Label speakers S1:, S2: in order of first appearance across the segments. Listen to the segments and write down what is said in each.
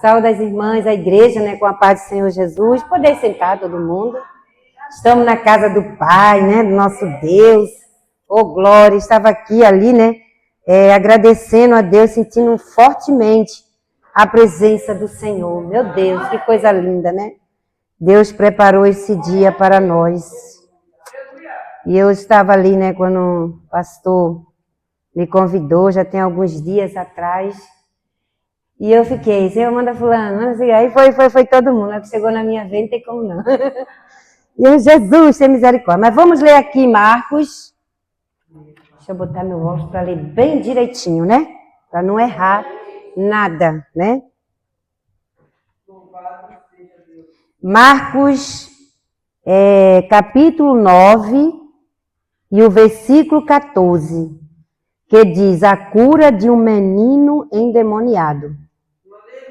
S1: Saúde as irmãs, a igreja, né, com a paz do Senhor Jesus. Poder sentar todo mundo. Estamos na casa do Pai, né, do nosso Deus. Oh, glória. Estava aqui, ali, né, agradecendo a Deus, sentindo fortemente a presença do Senhor. Meu Deus, que coisa linda, né? Deus preparou esse dia para nós. E eu estava ali, né, quando o pastor me convidou, já tem alguns dias atrás. E eu fiquei, Senhor, manda fulano, assim, aí foi todo mundo. Aí chegou na minha vez, não tem como não. E eu, Jesus, tem misericórdia. Mas vamos ler aqui Marcos. Deixa eu botar meu óculos para ler bem direitinho, né? Para não errar nada, né? Marcos, capítulo 9 e o versículo 14, que diz a cura de um menino endemoniado.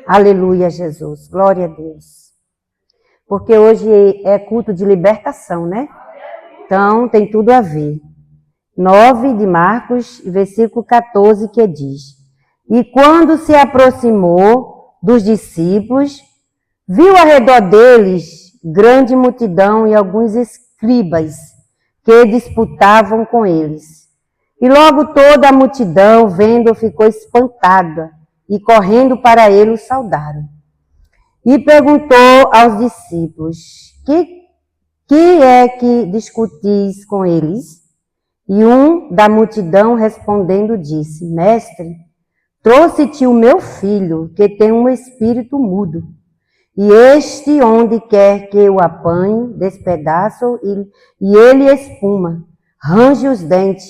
S1: Aleluia, Jesus. Glória a Deus. Porque hoje é culto de libertação, né? Então, tem tudo a ver. 9 de Marcos, versículo 14, que diz: E quando se aproximou dos discípulos, viu ao redor deles grande multidão e alguns escribas que disputavam com eles. E logo toda a multidão, vendo, ficou espantada, e correndo para ele o saudaram. E perguntou aos discípulos: que é que discutis com eles? E um da multidão respondendo disse: Mestre, trouxe-te o meu filho, que tem um espírito mudo. E este, onde quer que eu apanhe, despedaço, e ele espuma, range os dentes,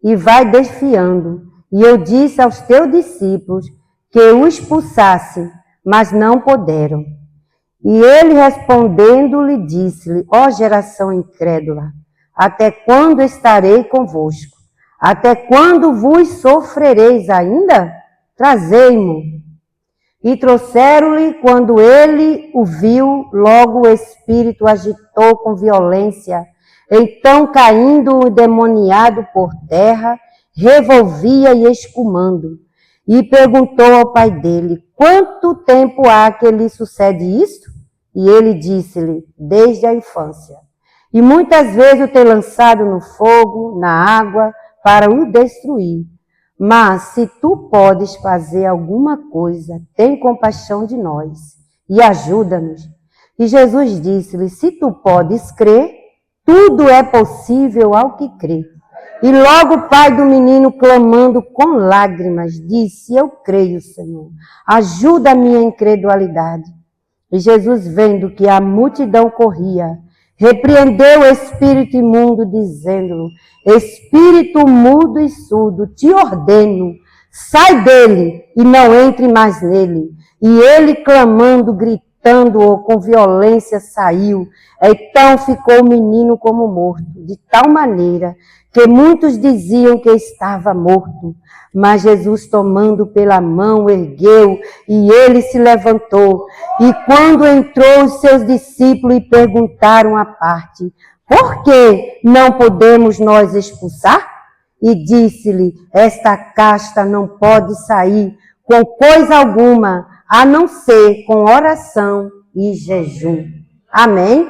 S1: e vai desfiando. E eu disse aos teus discípulos que o expulsasse, mas não puderam. E ele respondendo-lhe disse-lhe: Ó geração incrédula, até quando estarei convosco? Até quando vos sofrereis ainda? Trazei-mo. E trouxeram-lhe, quando ele o viu, logo o espírito agitou com violência. Então, caindo o endemoniado por terra, revolvia e escumando. E perguntou ao pai dele: Quanto tempo há que lhe sucede isto? E ele disse-lhe: Desde a infância. E muitas vezes o tem lançado no fogo, na água, para o destruir. Mas se tu podes fazer alguma coisa, tem compaixão de nós e ajuda-nos. E Jesus disse-lhe: Se tu podes crer, tudo é possível ao que crê. E logo o pai do menino, clamando com lágrimas, disse: Eu creio, Senhor, ajuda a minha incredulidade. E Jesus, vendo que a multidão corria, repreendeu o espírito imundo, dizendo: Espírito mudo e surdo, te ordeno, sai dele e não entre mais nele. E ele, clamando, gritando com violência, saiu. Então ficou o menino como morto, de tal maneira que muitos diziam que estava morto. Mas Jesus, tomando pela mão, ergueu, e ele se levantou. E quando entrou os seus discípulos e perguntaram à parte: Por que não podemos nós expulsar? E disse-lhe: Esta casta não pode sair com coisa alguma, a não ser com oração e jejum. Amém?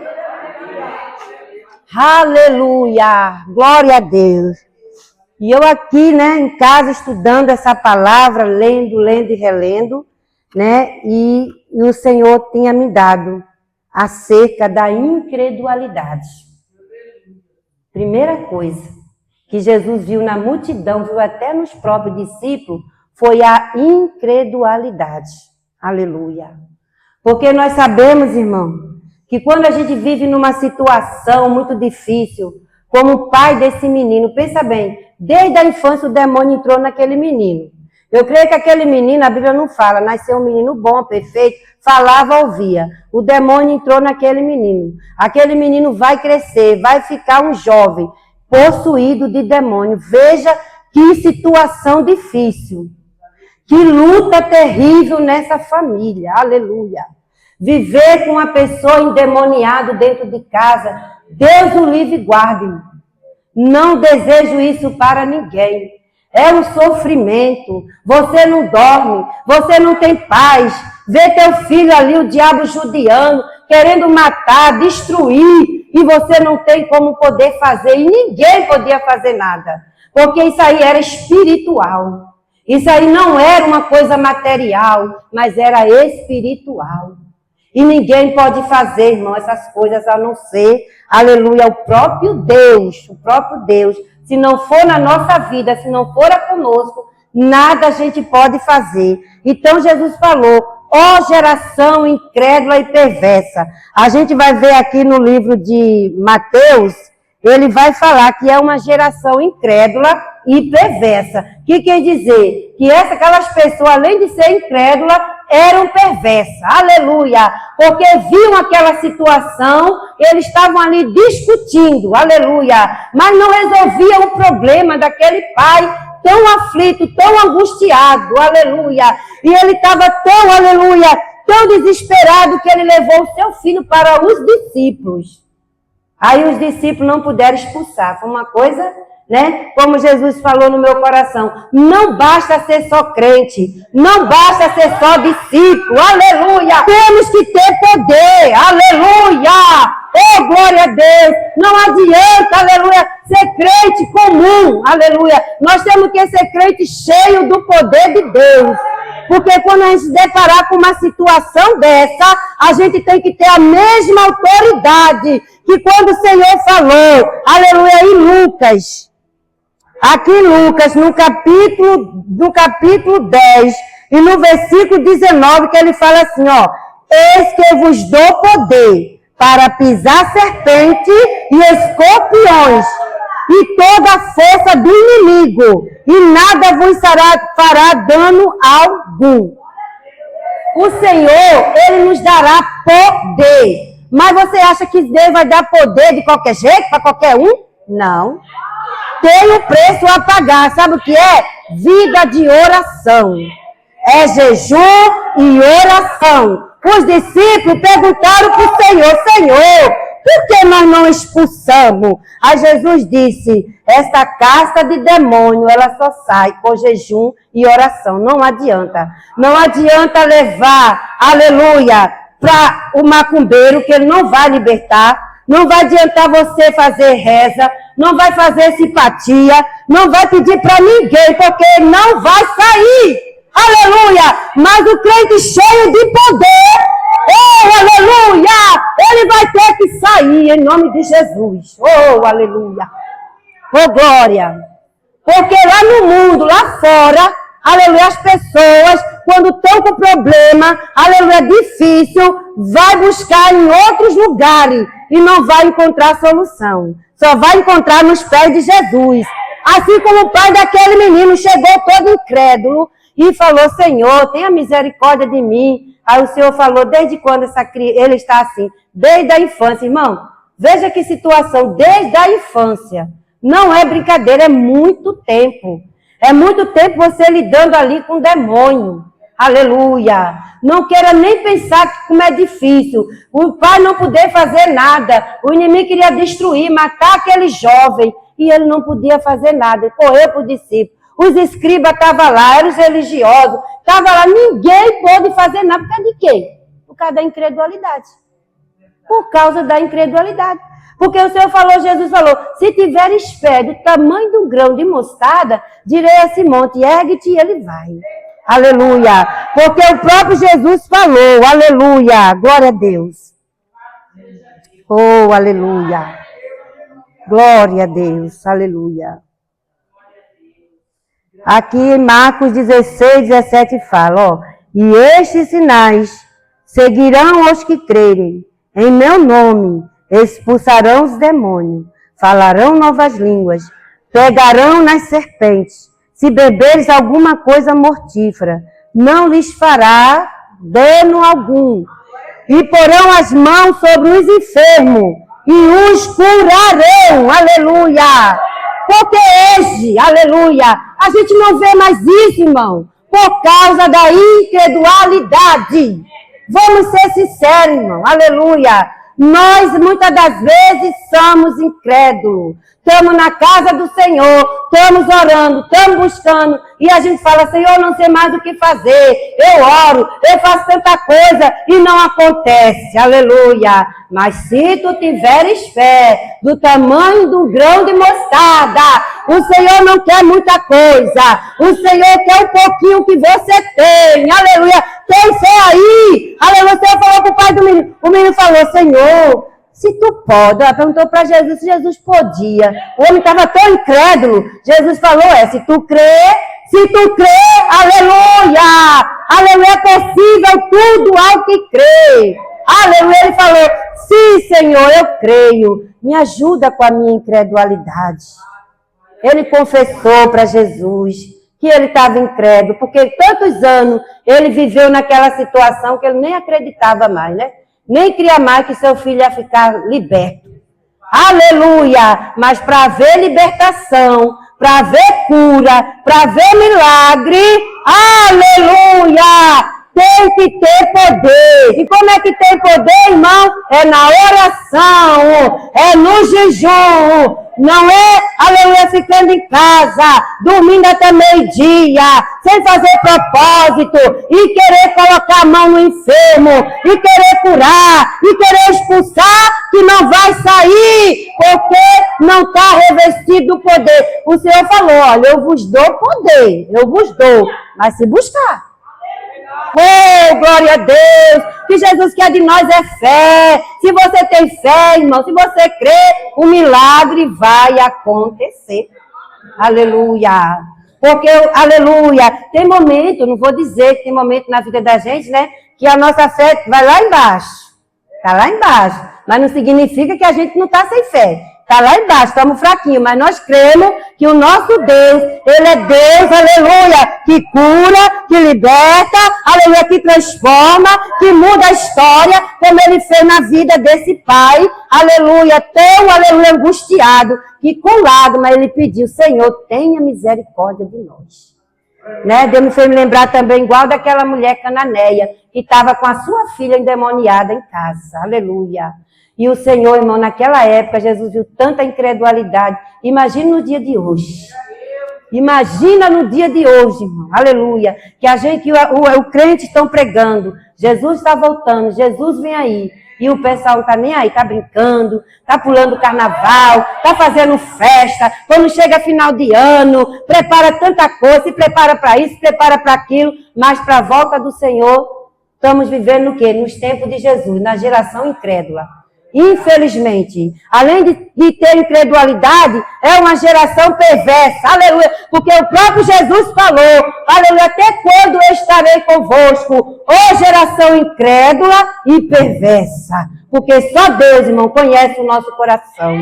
S1: Aleluia! Glória a Deus! E eu aqui, né, em casa, estudando essa palavra, lendo e relendo, né, e o Senhor tinha me dado acerca da incredulidade. Primeira coisa que Jesus viu na multidão, viu até nos próprios discípulos, foi a incredulidade. Aleluia! Porque nós sabemos, irmão, que quando a gente vive numa situação muito difícil, como o pai desse menino, pensa bem, desde a infância o demônio entrou naquele menino. Eu creio que aquele menino, a Bíblia não fala, nasceu um menino bom, perfeito, falava, ouvia. O demônio entrou naquele menino. Aquele menino vai crescer, vai ficar um jovem possuído de demônio. Veja que situação difícil, que luta terrível nessa família. Aleluia! Viver com uma pessoa endemoniada dentro de casa, Deus o livre e guarde. Não desejo isso para ninguém. É um sofrimento. Você não dorme, você não tem paz. Vê teu filho ali, o diabo judiando, querendo matar, destruir, e você não tem como poder fazer, e ninguém podia fazer nada, porque isso aí era espiritual. Isso aí não era uma coisa material, mas era espiritual. E ninguém pode fazer, irmão, essas coisas a não ser, aleluia, o próprio Deus, o próprio Deus. Se não for na nossa vida, se não for conosco, nada a gente pode fazer. Então Jesus falou, ó geração incrédula e perversa. A gente vai ver aqui no livro de Mateus, ele vai falar que é uma geração incrédula e perversa. O que quer dizer? Que aquelas pessoas, além de ser incrédulas, eram perversas. Aleluia! Porque viam aquela situação, eles estavam ali discutindo. Aleluia! Mas não resolviam o problema daquele pai tão aflito, tão angustiado. Aleluia! E ele estava tão, aleluia, tão desesperado que ele levou o seu filho para os discípulos. Aí os discípulos não puderam expulsar. Foi uma coisa, né? Como Jesus falou no meu coração, não basta ser só crente, não basta ser só discípulo, aleluia! Temos que ter poder, aleluia! Oh, glória a Deus! Não adianta, aleluia, ser crente comum, aleluia! Nós temos que ser crente cheio do poder de Deus. Porque quando a gente se deparar com uma situação dessa, a gente tem que ter a mesma autoridade que quando o Senhor falou, aleluia, em Lucas. Aqui em Lucas, no capítulo 10 e no versículo 19, que ele fala assim, ó, eis que eu vos dou poder para pisar serpente e escorpiões e toda a força do inimigo, e nada vos fará dano algum. O Senhor, Ele nos dará poder. Mas você acha que Deus vai dar poder de qualquer jeito, para qualquer um? Não. Tem um preço a pagar. Sabe o que é? Vida de oração. É jejum e oração. Os discípulos perguntaram para o Senhor, Senhor, por que nós não expulsamos? Aí Jesus disse, esta casta de demônio, ela só sai com jejum e oração. Não adianta. Não adianta levar, aleluia, para o macumbeiro, que ele não vai libertar. Não vai adiantar você fazer reza. Não vai fazer simpatia. Não vai pedir para ninguém, porque ele não vai sair. Aleluia! Mas o crente cheio de poder, oh, aleluia! Ele vai ter que sair em nome de Jesus. Oh, aleluia! Oh, glória! Porque lá no mundo, lá fora, aleluia, as pessoas, quando estão com problema, aleluia, difícil, vai buscar em outros lugares e não vai encontrar solução. Só vai encontrar nos pés de Jesus. Assim como o pai daquele menino chegou todo incrédulo e falou, Senhor, tenha misericórdia de mim. Aí o Senhor falou, desde quando ele está assim? Desde a infância, irmão. Veja que situação, desde a infância. Não é brincadeira, é muito tempo. É muito tempo você lidando ali com o demônio. Aleluia. Não queira nem pensar como é difícil. O pai não poder fazer nada. O inimigo queria destruir, matar aquele jovem. E ele não podia fazer nada. Ele correu para o discípulo. Os escribas estavam lá, eram os religiosos. Estavam lá, ninguém pôde fazer nada. Por causa de quê? Por causa da incredulidade. Por causa da incredulidade. Porque o Senhor falou, Jesus falou, se tiveres fé do tamanho de um grão de mostarda, direi a esse monte, ergue-te e ele vai. Aleluia. Porque o próprio Jesus falou, aleluia. Glória a Deus. Oh, aleluia. Glória a Deus, aleluia. Aqui em Marcos 16, 17 fala, ó, e estes sinais seguirão os que crerem. Em meu nome expulsarão os demônios, falarão novas línguas, pegarão nas serpentes. Se beberes alguma coisa mortífera, não lhes fará dano algum. E porão as mãos sobre os enfermos e os curarão. Aleluia! Porque hoje, aleluia, a gente não vê mais isso, irmão, por causa da incredulidade. Vamos ser sinceros, irmão, aleluia. Nós, muitas das vezes, somos incrédulos. Estamos na casa do Senhor, estamos orando, estamos buscando, e a gente fala, Senhor, não sei mais o que fazer. Eu oro, eu faço tanta coisa e não acontece. Aleluia. Mas se tu tiveres fé do tamanho do grão de mostarda, o Senhor não quer muita coisa. O Senhor quer um pouquinho que você tem. Aleluia. Tem fé aí. Aleluia. Você falou para o pai do menino. O menino falou, Senhor, se tu pode. Ela perguntou para Jesus se Jesus podia. O homem estava tão incrédulo. Jesus falou, se tu crê, aleluia. Aleluia, é possível tudo ao que crê. Aleluia, ele falou, sim, Senhor, eu creio. Me ajuda com a minha incredulidade. Ele confessou para Jesus que ele estava incrédulo, porque tantos anos ele viveu naquela situação que ele nem acreditava mais, né? Nem queria mais que seu filho ia ficar liberto. Aleluia! Mas para haver libertação, para haver cura, para haver milagre, aleluia! Tem que ter poder. E como é que tem poder, irmão? É na oração, é no jejum. Não é, aleluia, ficando em casa, dormindo até meio-dia, sem fazer propósito, e querer colocar a mão no enfermo, e querer curar, e querer expulsar, que não vai sair, porque não está revestido do poder. O Senhor falou, olha, eu vos dou poder, eu vos dou, mas se buscar. Oh, glória a Deus! O que Jesus quer de nós é fé. Se você tem fé, irmão, se você crê, o milagre vai acontecer. Aleluia! Porque, aleluia, tem momento, não vou dizer que tem momento na vida da gente, né? Que a nossa fé vai lá embaixo. Está lá embaixo. Mas não significa que a gente não está sem fé. Está lá embaixo, estamos fraquinhos, mas nós cremos que o nosso Deus, Ele é Deus, aleluia, que cura, que liberta, aleluia, que transforma, que muda a história, como Ele fez na vida desse pai, aleluia, tão, aleluia, angustiado, que com lágrimas Ele pediu, Senhor, tenha misericórdia de nós. Né? Deus me fez me lembrar também, igual daquela mulher cananeia, que estava com a sua filha endemoniada em casa, aleluia. E o Senhor, irmão, naquela época, Jesus viu tanta incredulidade. Imagina no dia de hoje. Imagina no dia de hoje, irmão. Aleluia. Que a gente, o crente estão pregando. Jesus está voltando. Jesus vem aí. E o pessoal não está nem aí. Está brincando. Está pulando carnaval. Está fazendo festa. Quando chega final de ano, prepara tanta coisa. Se prepara para isso, se prepara para aquilo. Mas para a volta do Senhor, estamos vivendo o quê? Nos tempos de Jesus. Na geração incrédula. Infelizmente, além de ter incredulidade, é uma geração perversa, aleluia, porque o próprio Jesus falou, aleluia, até quando eu estarei convosco, ó geração incrédula e perversa, porque só Deus, irmão, conhece o nosso coração.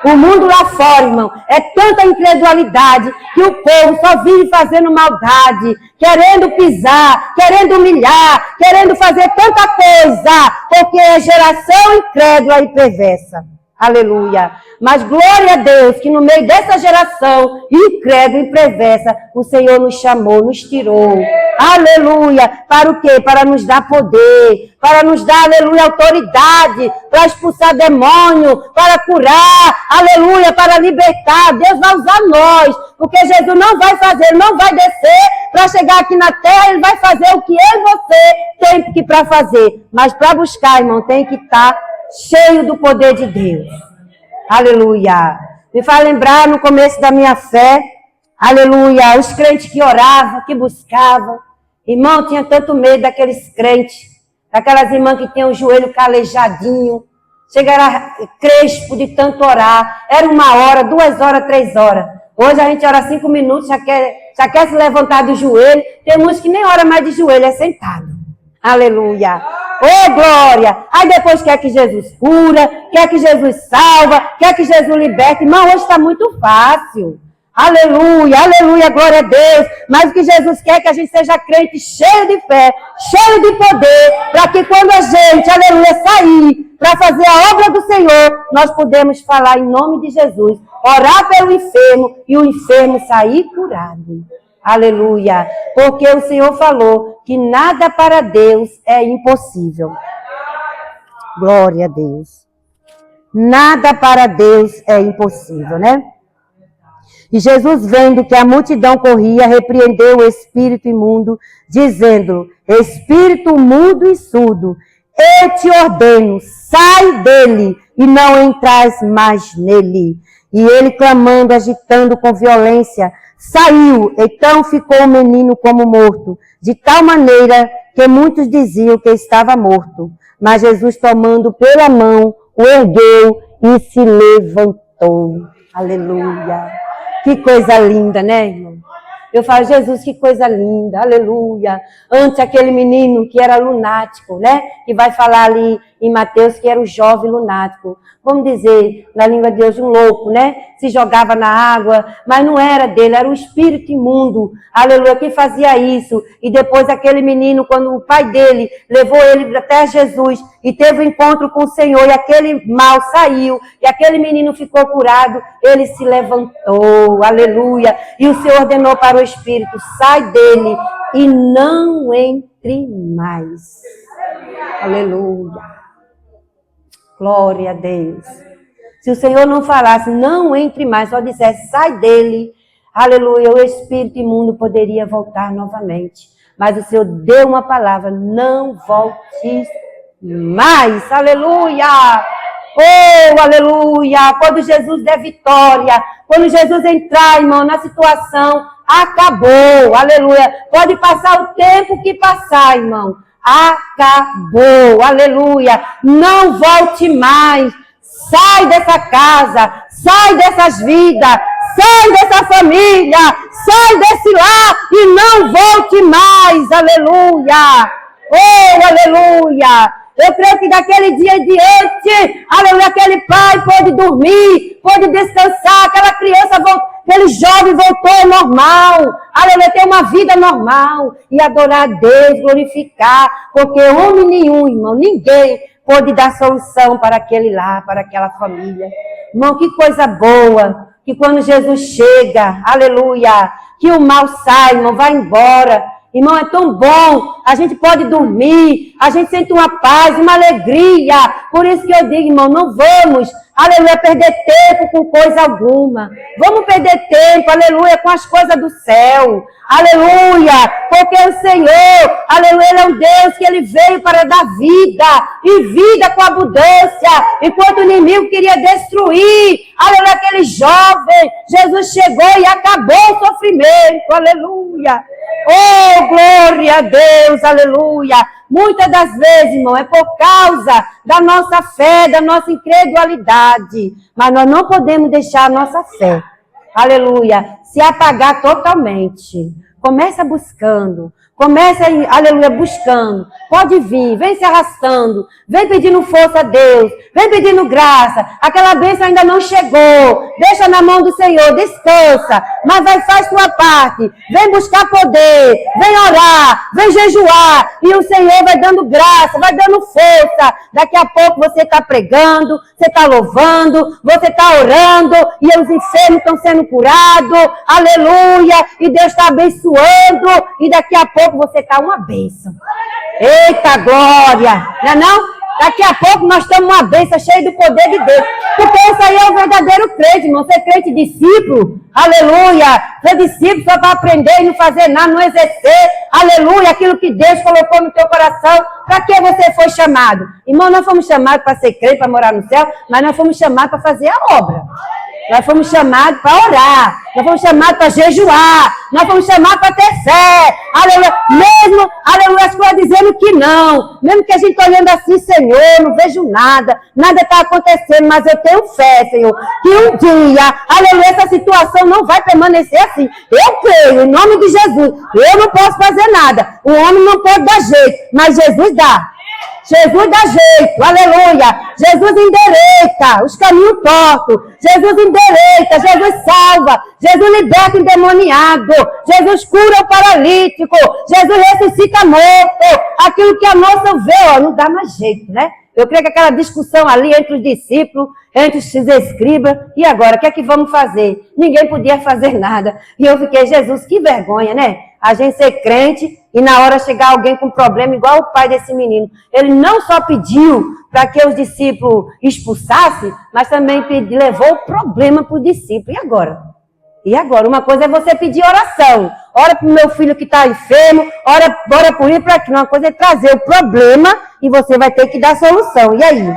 S1: O mundo lá fora, irmão, é tanta incredulidade que o povo só vive fazendo maldade, querendo pisar, querendo humilhar, querendo fazer tanta coisa, porque é geração incrédula e perversa. Aleluia. Mas glória a Deus que no meio dessa geração incrédula e perversa, o Senhor nos chamou, nos tirou. Aleluia. Para o quê? Para nos dar poder, para nos dar, aleluia, autoridade, para expulsar demônio, para curar, aleluia, para libertar. Deus vai usar nós, porque Jesus não vai fazer, não vai descer para chegar aqui na terra, Ele vai fazer o que eu e você tem que para fazer. Mas para buscar, irmão, tem que estar cheio do poder de Deus. Aleluia. Me faz lembrar no começo da minha fé, aleluia, os crentes que oravam, que buscavam. Irmão, tinha tanto medo daqueles crentes, daquelas irmãs que tinham o joelho calejadinho, chegaram crespo de tanto orar. Era 1 hora, 2 horas, 3 horas. Hoje a gente ora 5 minutos, já quer se levantar do joelho. Tem uns que nem ora mais de joelho, é sentado. Aleluia. Oh, glória! Aí depois quer que Jesus cura, quer que Jesus salva, quer que Jesus liberta. Irmão, hoje está muito fácil. Aleluia, aleluia, glória a Deus. Mas o que Jesus quer é que a gente seja crente cheio de fé, cheio de poder, para que quando a gente, aleluia, sair para fazer a obra do Senhor, nós podemos falar em nome de Jesus, orar pelo enfermo e o enfermo sair curado. Aleluia, porque o Senhor falou que nada para Deus é impossível. Glória a Deus. Nada para Deus é impossível, né? E Jesus, vendo que a multidão corria, repreendeu o espírito imundo, dizendo: espírito mudo e surdo, eu te ordeno, sai dele e não entrais mais nele. E ele, clamando, agitando com violência, saiu. Então ficou o menino como morto, de tal maneira que muitos diziam que estava morto. Mas Jesus, tomando pela mão, o ergueu e se levantou. Aleluia. Que coisa linda, né, irmão? Eu falo, Jesus, que coisa linda, aleluia. Antes aquele menino que era lunático, né? Que vai falar ali em Mateus que era o jovem lunático. Vamos dizer, na língua de Deus, um louco, né? Se jogava na água, mas não era dele, era o espírito imundo. Aleluia, que fazia isso. E depois aquele menino, quando o pai dele levou ele até Jesus e teve um encontro com o Senhor, e aquele mal saiu, e aquele menino ficou curado, ele se levantou, aleluia. E o Senhor ordenou para o espírito, sai dele e não entre mais. Aleluia. Glória a Deus. Se o Senhor não falasse, não entre mais, só dissesse, sai dele, aleluia, o espírito imundo poderia voltar novamente. Mas o Senhor deu uma palavra, não volte mais, aleluia. Oh, aleluia. Quando Jesus der vitória, quando Jesus entrar, irmão, na situação, acabou, aleluia. Pode passar o tempo que passar, irmão. Acabou, aleluia, não volte mais, sai dessa casa, sai dessas vidas, sai dessa família, sai desse lar e não volte mais, aleluia, oh, aleluia. Eu creio que daquele dia em diante, aleluia, aquele pai pôde dormir, pôde descansar, aquela criança voltou. Aquele jovem voltou ao normal, aleluia, ter uma vida normal e adorar a Deus, glorificar, porque homem nenhum, irmão, ninguém pôde dar solução para aquele lar, para aquela família. Irmão, que coisa boa, que quando Jesus chega, aleluia, que o mal sai, irmão, vai embora. Irmão, é tão bom, a gente pode dormir, a gente sente uma paz, uma alegria. Por isso que eu digo, irmão, não vamos, aleluia, perder tempo com coisa alguma. Vamos perder tempo, aleluia, com as coisas do céu. Aleluia, porque o Senhor, aleluia, Ele é um Deus que Ele veio para dar vida, e vida com abundância. Enquanto o inimigo queria destruir, aleluia, aquele jovem, Jesus chegou e acabou o sofrimento, aleluia. Oh, glória a Deus, aleluia. Muitas das vezes, irmão, é por causa da nossa fé, da nossa incredulidade. Mas nós não podemos deixar a nossa fé, aleluia, se apagar totalmente. Começa buscando. Começa, aleluia, buscando. Pode vir, vem se arrastando. Vem pedindo força a Deus. Vem pedindo graça. Aquela bênção ainda não chegou. Deixa na mão do Senhor, descansa. Mas vai, faz tua parte. Vem buscar poder. Vem orar. Vem jejuar. E o Senhor vai dando graça, vai dando força. Daqui a pouco você está pregando, você está louvando, você está orando. E os enfermos estão sendo curados. Aleluia. E Deus está abençoando. E daqui a pouco você está uma bênção. Eita glória! Não é não? Daqui a pouco nós estamos uma bênção cheia do poder de Deus. Porque isso aí é o verdadeiro crente, irmão. Você é crente discípulo, aleluia. Você é discípulo só para aprender e não fazer nada, não exercer, aleluia, aquilo que Deus colocou no teu coração. Para que você foi chamado? Irmão, nós fomos chamados para ser crente, para morar no céu, mas nós fomos chamados para fazer a obra. Nós fomos chamados para orar, nós fomos chamados para jejuar, nós fomos chamados para ter fé, aleluia, mesmo, aleluia, as coisas dizendo que não, mesmo que a gente olhando assim, Senhor, não vejo nada está acontecendo, mas eu tenho fé, Senhor, que um dia, aleluia, essa situação não vai permanecer assim. Eu creio, em nome de Jesus, eu não posso fazer nada, o homem não pode dar jeito, mas Jesus dá. Jesus dá jeito, aleluia. Jesus endireita os caminhos tortos. Jesus endireita, Jesus salva. Jesus liberta o endemoniado. Jesus cura o paralítico. Jesus ressuscita morto. Aquilo que a nossa vê, não dá mais jeito, né? Eu creio que aquela discussão ali entre os discípulos, entre os escribas, e agora, o que é que vamos fazer? Ninguém podia fazer nada. E eu fiquei, Jesus, que vergonha, né? A gente ser crente e na hora chegar alguém com problema igual o pai desse menino. Ele não só pediu para que os discípulos expulsassem, mas também levou o problema para o discípulo. E agora? E agora? Uma coisa é você pedir oração. Ora para o meu filho que está enfermo, ora por ele para aquilo. Uma coisa é trazer o problema e você vai ter que dar solução. E aí?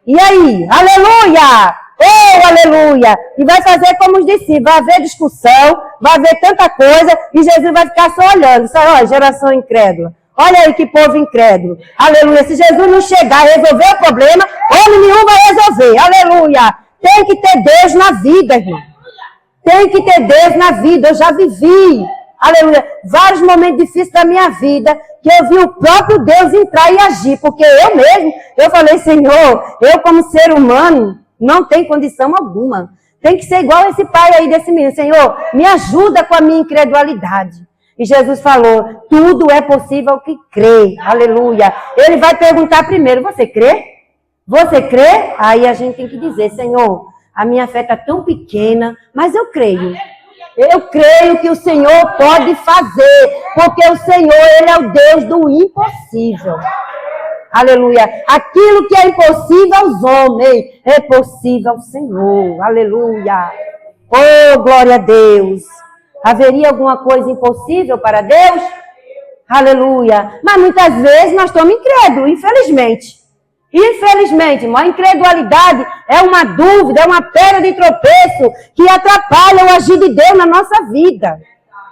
S1: E aí? Aleluia! Oh, aleluia! E vai fazer como os discípulos. Vai haver discussão, vai haver tanta coisa e Jesus vai ficar só olhando. Só, ó, geração incrédula. Olha aí que povo incrédulo. Aleluia. Se Jesus não chegar e resolver o problema, homem nenhum vai resolver. Aleluia. Tem que ter Deus na vida, irmão. Tem que ter Deus na vida. Eu já vivi, aleluia, vários momentos difíceis da minha vida que eu vi o próprio Deus entrar e agir. Porque eu mesmo, eu falei, Senhor, eu como ser humano não tenho condição alguma. Tem que ser igual esse pai aí desse menino. Senhor, me ajuda com a minha incredulidade. E Jesus falou, tudo é possível ao que crê. Aleluia. Ele vai perguntar primeiro, você crê? Você crê? Aí a gente tem que dizer, Senhor, a minha fé está tão pequena, mas eu creio. Eu creio que o Senhor pode fazer, porque o Senhor, Ele é o Deus do impossível. Aleluia. Aquilo que é impossível aos homens, é possível ao Senhor. Aleluia. Oh, glória a Deus. Haveria alguma coisa impossível para Deus? Aleluia. Mas muitas vezes nós estamos incrédulos, infelizmente. Infelizmente, irmão, a incredulidade é uma dúvida, é uma pedra de tropeço que atrapalha o agir de Deus na nossa vida.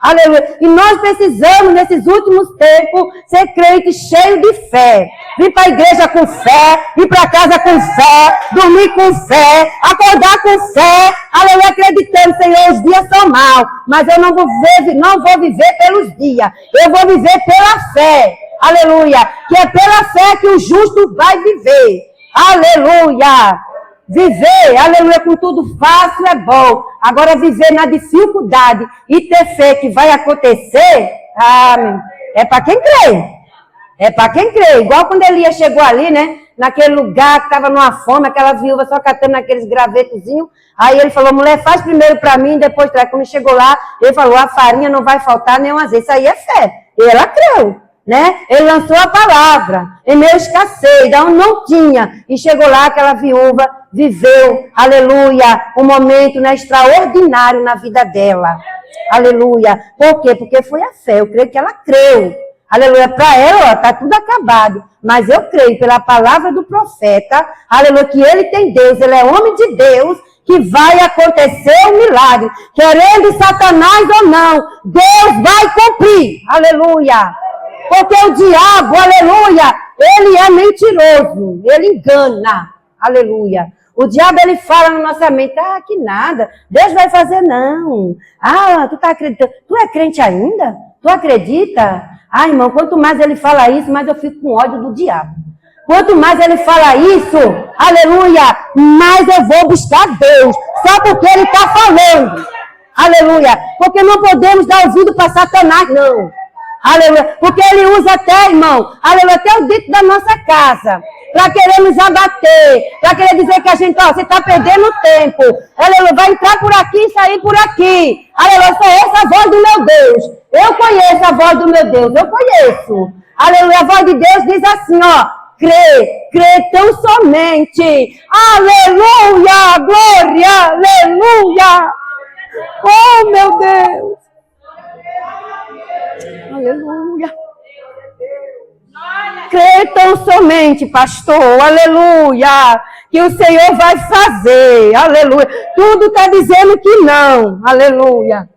S1: Aleluia. E nós precisamos, nesses últimos tempos, ser crentes cheios de fé. Vir para a igreja com fé, ir para casa com fé, dormir com fé, acordar com fé. Aleluia, acreditando, Senhor, os dias são maus, mas eu não vou viver pelos dias. Eu vou viver pela fé. Aleluia. Que é pela fé que o justo vai viver. Aleluia. Viver, aleluia, com tudo fácil é bom. Agora viver na dificuldade e ter fé que vai acontecer, é para quem crê. É para quem crê. Igual quando Elias chegou ali, né? Naquele lugar que estava numa fome, aquela viúva só catando naqueles gravetozinhos. Aí ele falou, mulher, faz primeiro para mim, depois traz. Quando chegou lá, ele falou, a farinha não vai faltar nem um azeite. Isso aí é fé. E ela creu. Né? Ele lançou a palavra, em meio escassez, da onde não tinha, e chegou lá, aquela viúva viveu, aleluia, um momento, né, extraordinário na vida dela, aleluia. Por quê? Porque foi a fé, eu creio que ela creu, aleluia. Para ela, está tudo acabado, mas eu creio pela palavra do profeta, aleluia, que ele tem Deus, ele é homem de Deus, que vai acontecer um milagre, querendo Satanás ou não, Deus vai cumprir, aleluia. Porque o diabo, aleluia, ele é mentiroso, ele engana, aleluia. O diabo, ele fala na nossa mente, que nada, Deus vai fazer não. Tu tá acreditando, tu é crente ainda? Tu acredita? Irmão, quanto mais ele fala isso, mais eu fico com ódio do diabo. Quanto mais ele fala isso, aleluia, mais eu vou buscar Deus, só porque ele está falando, aleluia. Porque não podemos dar ouvido para Satanás, não. Aleluia, porque ele usa até, irmão, aleluia, até o dentro da nossa casa, para querer nos abater, para querer dizer que a gente, você está perdendo tempo, aleluia, vai entrar por aqui e sair por aqui, aleluia, só essa a voz do meu Deus, eu conheço a voz do meu Deus, eu conheço, aleluia, a voz de Deus diz assim, crê tão somente, aleluia, glória, aleluia, oh meu Deus. Aleluia. Crê tão somente, pastor, aleluia, que o Senhor vai fazer, aleluia. Tudo está dizendo que não, aleluia.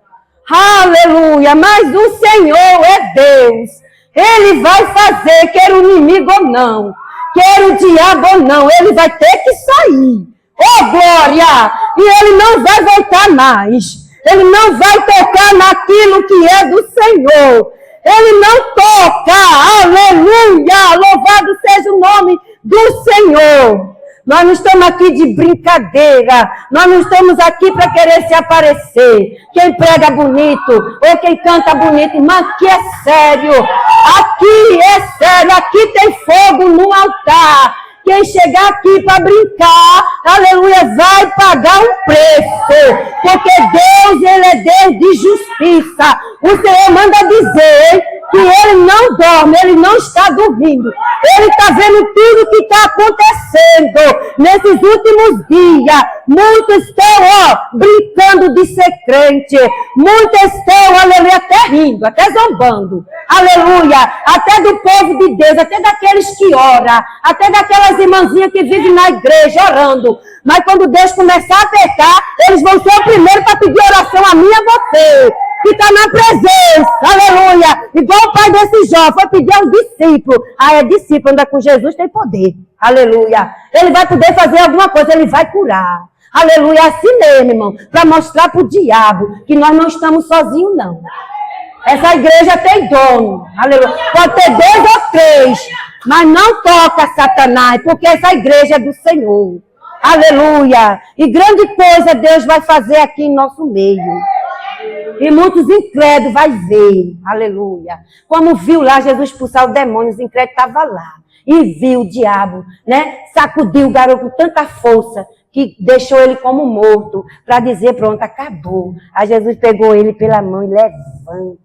S1: Aleluia, mas o Senhor é Deus. Ele vai fazer, quer o inimigo ou não, quer o diabo ou não, ele vai ter que sair. Oh, glória! E ele não vai voltar mais. Ele não vai tocar naquilo que é do Senhor. Ele não toca, aleluia, louvado seja o nome do Senhor. Nós não estamos aqui de brincadeira, nós não estamos aqui para querer se aparecer. Quem prega bonito, ou quem canta bonito, mas aqui é sério, aqui tem fogo no altar. Quem chegar aqui para brincar, aleluia, vai pagar um preço. Porque Deus, Ele é Deus de justiça. O Senhor manda dizer que Ele não dorme, Ele não está dormindo. Ele está vendo tudo que está acontecendo nesses últimos dias. Muitos estão, brincando de ser crente. Muitos estão, aleluia, até rindo, até zombando. Aleluia, até do povo de Deus, até daqueles que oram, até daquelas irmãzinhas que vivem na igreja orando. Mas quando Deus começar a apertar, eles vão ser o primeiro para pedir oração a mim e a você. Que está na presença, aleluia. Igual o pai desse jovem foi pedir aos discípulos. É discípulo, anda com Jesus, tem poder, aleluia. Ele vai poder fazer alguma coisa, ele vai curar, aleluia. Assim mesmo, irmão, para mostrar para o diabo que nós não estamos sozinhos, não. Essa igreja tem dono, aleluia. Pode ter 2 ou 3, mas não toca Satanás, porque essa igreja é do Senhor, aleluia. E grande coisa Deus vai fazer aqui em nosso meio. E muitos incrédulos vai ver, aleluia. Como viu lá Jesus expulsar o demônio, os incrédulos estavam lá. E viu o diabo, né? Sacudiu o garoto com tanta força que deixou ele como morto, para dizer, pronto, acabou. Aí Jesus pegou ele pela mão e levanta.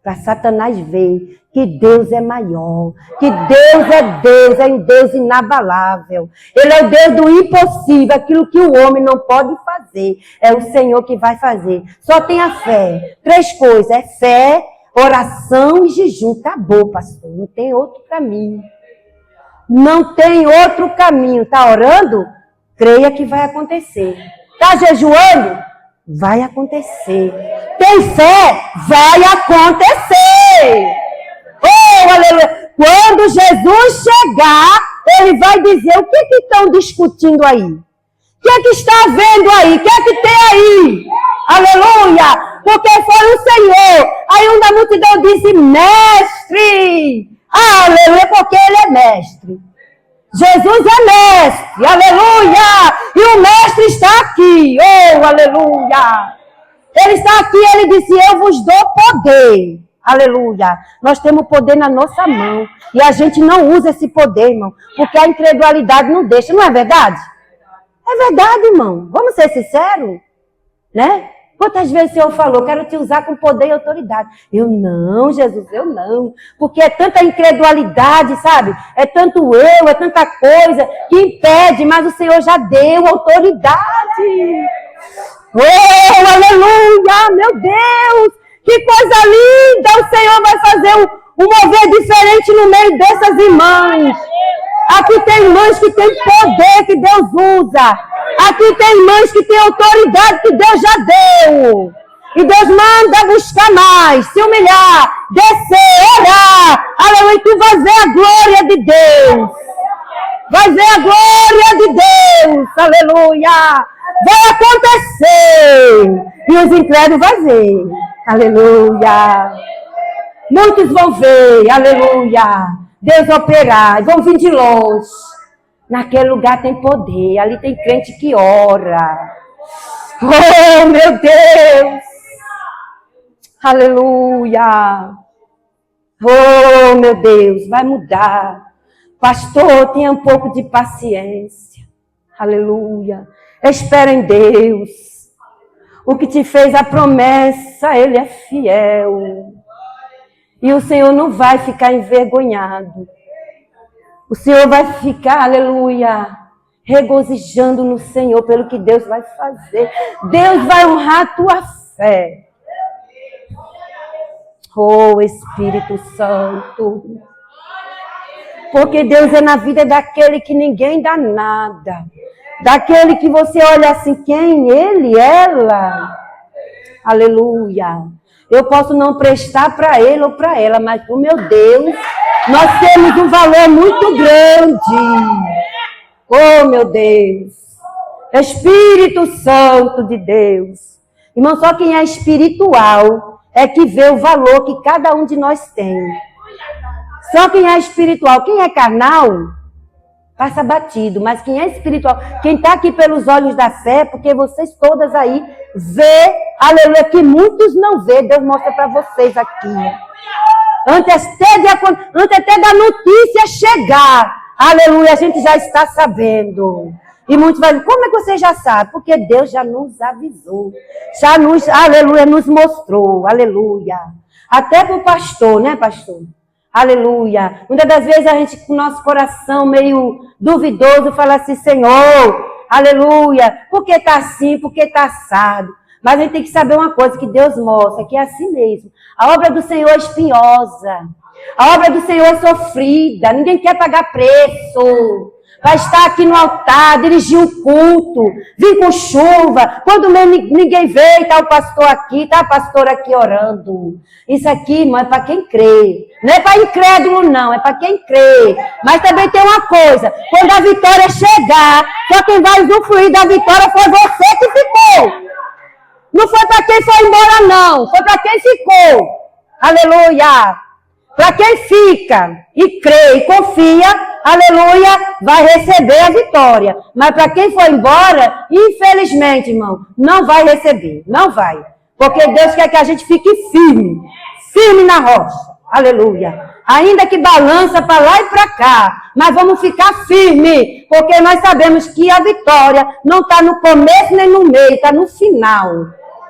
S1: Para Satanás ver que Deus é maior, que Deus é um Deus inabalável. Ele é o Deus do impossível, aquilo que o homem não pode fazer. É o Senhor que vai fazer. Só tenha fé. 3 coisas, é fé, oração e jejum. Acabou, pastor, não tem outro caminho. Não tem outro caminho. Está orando? Creia que vai acontecer. Está jejuando? Vai acontecer. Tem fé? Vai acontecer. Oh, aleluia. Quando Jesus chegar, ele vai dizer, o que estão discutindo aí? O que está havendo aí? O que tem aí? Aleluia. Porque foi o Senhor. Aí uma da multidão disse, mestre. Aleluia, porque ele é mestre. Jesus é mestre, aleluia, e o mestre está aqui, oh, aleluia. Ele está aqui, ele disse, eu vos dou poder, aleluia. Nós temos poder na nossa mão, e a gente não usa esse poder, irmão, porque a incredulidade não deixa, não é verdade? É verdade, irmão, vamos ser sinceros, né? Quantas vezes o Senhor falou, quero te usar com poder e autoridade. Eu não, Jesus, eu não. Porque é tanta incredulidade, sabe? É tanto eu, é tanta coisa que impede, mas o Senhor já deu autoridade. Oh, aleluia, meu Deus. Que coisa linda, o Senhor vai fazer um mover diferente no meio dessas irmãs. Aqui tem irmãs que tem poder que Deus usa. Aqui tem irmãs que têm autoridade que Deus já deu. E Deus manda buscar mais, se humilhar, descer, orar. Aleluia, tu vai ver a glória de Deus. Vai ver a glória de Deus. Aleluia. Vai acontecer. E os incrédulos vão ver. Aleluia. Muitos vão ver. Aleluia. Deus operar. Vão vir de longe. Naquele lugar tem poder, ali tem crente que ora. Oh, meu Deus! Aleluia! Oh, meu Deus, vai mudar. Pastor, tenha um pouco de paciência. Aleluia! Espera em Deus. O que te fez a promessa, Ele é fiel. E o Senhor não vai ficar envergonhado. O Senhor vai ficar, aleluia, regozijando no Senhor pelo que Deus vai fazer. Deus vai honrar a tua fé. Oh, Espírito Santo. Porque Deus é na vida daquele que ninguém dá nada. Daquele que você olha assim, quem? Ele, ela. Aleluia. Eu posso não prestar para ele ou para ela, mas para o meu Deus, nós temos um valor muito grande. Oh, meu Deus. Espírito Santo de Deus. Irmão, só quem é espiritual é que vê o valor que cada um de nós tem. Só quem é espiritual. Quem é carnal, passa batido. Mas quem é espiritual, quem está aqui pelos olhos da fé, porque vocês todas aí vê, aleluia, que muitos não vê. Deus mostra para vocês aqui. Antes até da notícia chegar, Aleluia, a gente já está sabendo. E muitos vão dizer, como é que você já sabe? Porque Deus já nos avisou. Já nos, aleluia, nos mostrou. Aleluia. Até para o pastor, né, pastor? Aleluia. Muitas das vezes a gente, com o nosso coração meio duvidoso, fala assim, Senhor, aleluia, por que está assim, por que está assado? Mas a gente tem que saber uma coisa que Deus mostra, que é assim mesmo. A obra do Senhor é espinhosa. A obra do Senhor é sofrida. Ninguém quer pagar preço. Vai estar aqui no altar, dirigir um culto, vir com chuva. Quando ninguém vê, está o pastor aqui, está a pastora aqui orando. Isso aqui, irmão, é para quem crê. Não é para incrédulo, não, é para quem crê. Mas também tem uma coisa, quando a vitória chegar, só quem vai usufruir da vitória foi você que ficou. Não foi para quem foi embora, não. Foi para quem ficou. Aleluia. Para quem fica e crê e confia, aleluia, vai receber a vitória. Mas para quem foi embora, infelizmente, irmão, não vai receber. Não vai. Porque Deus quer que a gente fique firme. Firme na rocha. Aleluia. Ainda que balança para lá e para cá. Mas vamos ficar firme. Porque nós sabemos que a vitória não está no começo nem no meio. Está no final.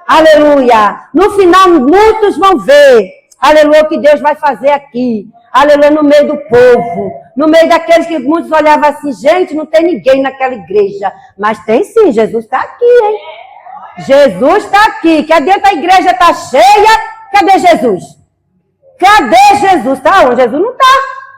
S1: Aleluia. No final, muitos vão ver. Aleluia, o que Deus vai fazer aqui. Aleluia, no meio do povo. No meio daqueles que muitos olhavam assim, gente, não tem ninguém naquela igreja. Mas tem sim, Jesus está aqui, hein? Jesus está aqui. Cadê a igreja está cheia? Cadê Jesus? Cadê Jesus? Está onde? Jesus não está.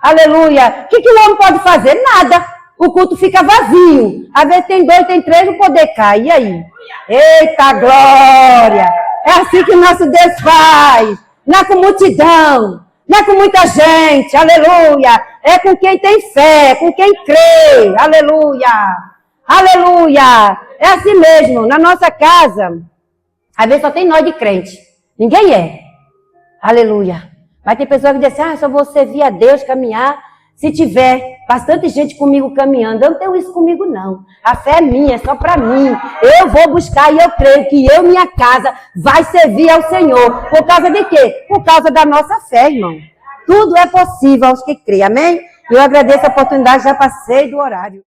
S1: Aleluia. O que o homem pode fazer? Nada. O culto fica vazio. Às vezes tem 2, tem 3, o poder cai. E aí? Eita glória! É assim que o nosso Deus faz. Não é com multidão, não é com muita gente, aleluia. É com quem tem fé, com quem crê, aleluia. Aleluia. É assim mesmo, na nossa casa, às vezes só tem nós de crente. Ninguém é. Aleluia. Mas tem pessoas que dizem assim, só vou servir a Deus, caminhar, se tiver bastante gente comigo caminhando. Eu não tenho isso comigo, não. A fé é minha, é só para mim. Eu vou buscar e eu creio que eu, minha casa, vai servir ao Senhor. Por causa de quê? Por causa da nossa fé, irmão. Tudo é possível aos que creem, amém? Eu agradeço a oportunidade, já passei do horário.